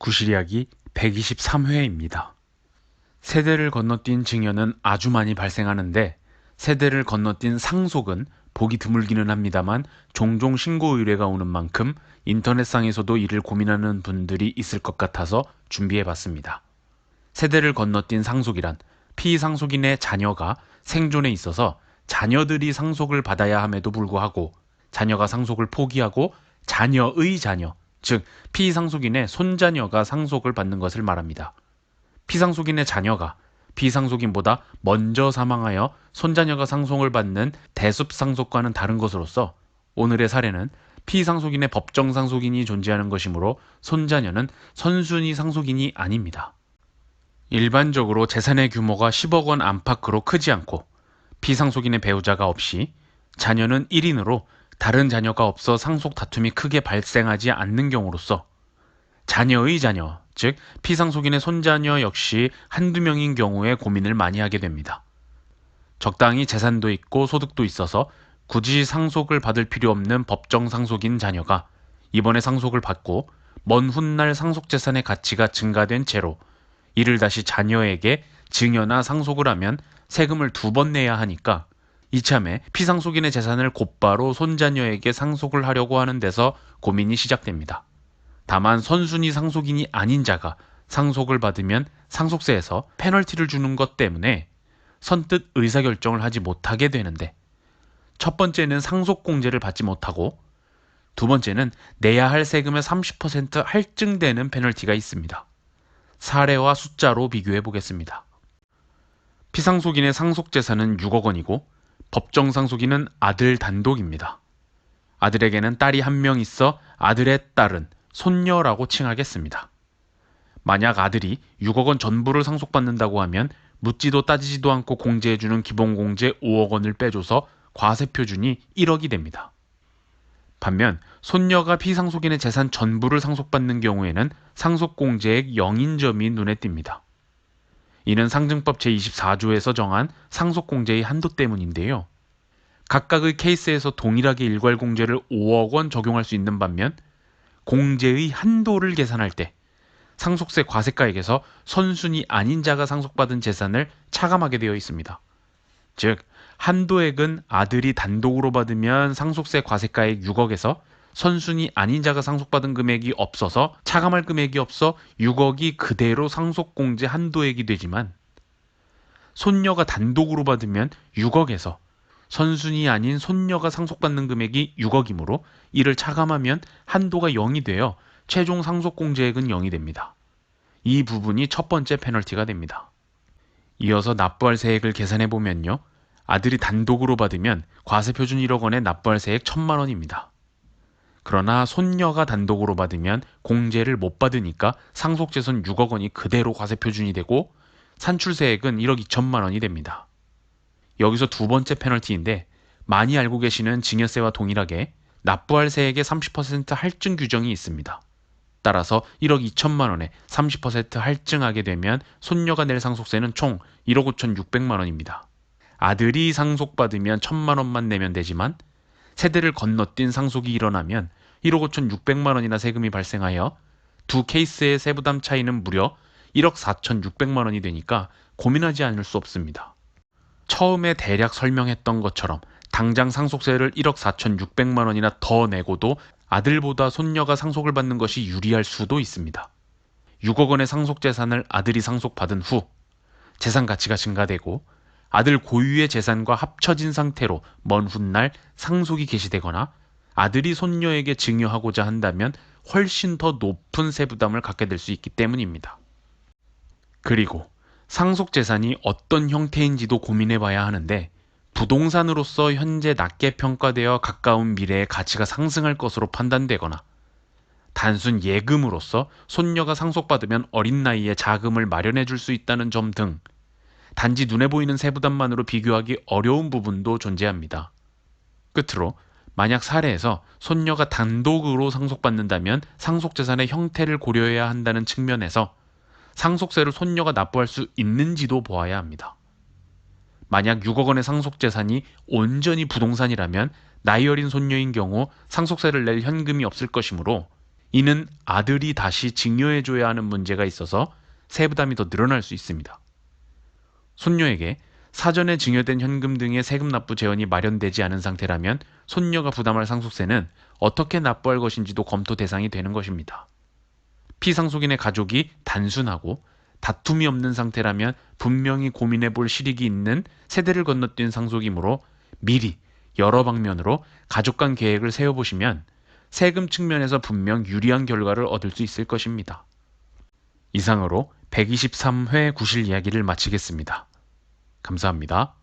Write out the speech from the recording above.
구실이야기 123회입니다. 세대를 건너뛴 증여는 아주 많이 발생하는데 세대를 건너뛴 상속은 보기 드물기는 합니다만 종종 신고 의뢰가 오는 만큼 인터넷상에서도 이를 고민하는 분들이 있을 것 같아서 준비해봤습니다. 세대를 건너뛴 상속이란 피상속인의 자녀가 생존에 있어서 자녀들이 상속을 받아야 함에도 불구하고 자녀가 상속을 포기하고 자녀의 자녀, 즉 피상속인의 손자녀가 상속을 받는 것을 말합니다. 피상속인의 자녀가 피상속인보다 먼저 사망하여 손자녀가 상속을 받는 대습상속과는 다른 것으로서 오늘의 사례는 피상속인의 법정 상속인이 존재하는 것이므로 손자녀는 선순위 상속인이 아닙니다. 일반적으로 재산의 규모가 10억 원 안팎으로 크지 않고 피상속인의 배우자가 없이 자녀는 1인으로 다른 자녀가 없어 상속 다툼이 크게 발생하지 않는 경우로서 자녀의 자녀, 즉 피상속인의 손자녀 역시 한두 명인 경우에 고민을 많이 하게 됩니다. 적당히 재산도 있고 소득도 있어서 굳이 상속을 받을 필요 없는 법정 상속인 자녀가 이번에 상속을 받고 먼 훗날 상속재산의 가치가 증가된 채로 이를 다시 자녀에게 증여나 상속을 하면 세금을 2번 내야 하니까 이참에 피상속인의 재산을 곧바로 손자녀에게 상속을 하려고 하는 데서 고민이 시작됩니다. 다만 선순위 상속인이 아닌 자가 상속을 받으면 상속세에서 페널티를 주는 것 때문에 선뜻 의사결정을 하지 못하게 되는데 첫 번째는 상속공제를 받지 못하고 두 번째는 내야 할 세금의 30% 할증되는 페널티가 있습니다. 사례와 숫자로 비교해 보겠습니다. 피상속인의 상속재산은 6억 원이고 법정 상속인은 아들 단독입니다. 아들에게는 딸이 1명 있어 아들의 딸은 손녀라고 칭하겠습니다. 만약 아들이 6억 원 전부를 상속받는다고 하면 묻지도 따지지도 않고 공제해주는 기본공제 5억 원을 빼줘서 과세표준이 1억이 됩니다. 반면 손녀가 피상속인의 재산 전부를 상속받는 경우에는 상속공제액 0인점이 눈에 띕니다. 이는 상증법 제24조에서 정한 상속공제의 한도 때문인데요. 각각의 케이스에서 동일하게 일괄공제를 5억 원 적용할 수 있는 반면 공제의 한도를 계산할 때 상속세 과세가액에서 선순위 아닌 자가 상속받은 재산을 차감하게 되어 있습니다. 즉 한도액은 아들이 단독으로 받으면 상속세 과세가액 6억에서 선순위 아닌 자가 상속받은 금액이 없어서 차감할 금액이 없어 6억이 그대로 상속공제 한도액이 되지만 손녀가 단독으로 받으면 6억에서 선순위 아닌 손녀가 상속받는 금액이 6억이므로 이를 차감하면 한도가 0이 되어 최종 상속공제액은 0이 됩니다. 이 부분이 첫 번째 페널티가 됩니다. 이어서 납부할 세액을 계산해보면요. 아들이 단독으로 받으면 과세표준 1억 원에 납부할 세액 1,000만 원입니다. 그러나 손녀가 단독으로 받으면 공제를 못 받으니까 상속재산 6억 원이 그대로 과세표준이 되고 산출세액은 1억 2천만 원이 됩니다. 여기서 두 번째 페널티인데 많이 알고 계시는 증여세와 동일하게 납부할 세액의 30% 할증 규정이 있습니다. 따라서 1억 2천만 원에 30% 할증하게 되면 손녀가 낼 상속세는 총 1억 5,600만 원입니다. 아들이 상속받으면 1,000만 원만 내면 되지만 세대를 건너뛴 상속이 일어나면 1억 5,600만 원이나 세금이 발생하여 두 케이스의 세부담 차이는 무려 1억 4,600만 원이 되니까 고민하지 않을 수 없습니다. 처음에 대략 설명했던 것처럼 당장 상속세를 1억 4,600만 원이나 더 내고도 아들보다 손녀가 상속을 받는 것이 유리할 수도 있습니다. 6억 원의 상속재산을 아들이 상속받은 후 재산 가치가 증가되고 아들 고유의 재산과 합쳐진 상태로 먼 훗날 상속이 개시되거나 아들이 손녀에게 증여하고자 한다면 훨씬 더 높은 세부담을 갖게 될 수 있기 때문입니다. 그리고 상속재산이 어떤 형태인지도 고민해봐야 하는데 부동산으로서 현재 낮게 평가되어 가까운 미래에 가치가 상승할 것으로 판단되거나 단순 예금으로서 손녀가 상속받으면 어린 나이에 자금을 마련해 줄 수 있다는 점 등 단지 눈에 보이는 세부담만으로 비교하기 어려운 부분도 존재합니다. 끝으로 만약 사례에서 손녀가 단독으로 상속받는다면 상속재산의 형태를 고려해야 한다는 측면에서 상속세를 손녀가 납부할 수 있는지도 보아야 합니다. 만약 6억 원의 상속재산이 온전히 부동산이라면 나이 어린 손녀인 경우 상속세를 낼 현금이 없을 것이므로 이는 아들이 다시 증여해줘야 하는 문제가 있어서 세부담이 더 늘어날 수 있습니다. 손녀에게 사전에 증여된 현금 등의 세금 납부 재원이 마련되지 않은 상태라면 손녀가 부담할 상속세는 어떻게 납부할 것인지도 검토 대상이 되는 것입니다. 피상속인의 가족이 단순하고 다툼이 없는 상태라면 분명히 고민해 볼 실익이 있는 세대를 건너뛴 상속이므로 미리 여러 방면으로 가족 간 계획을 세워보시면 세금 측면에서 분명 유리한 결과를 얻을 수 있을 것입니다. 이상으로 123회 구실 이야기를 마치겠습니다. 감사합니다.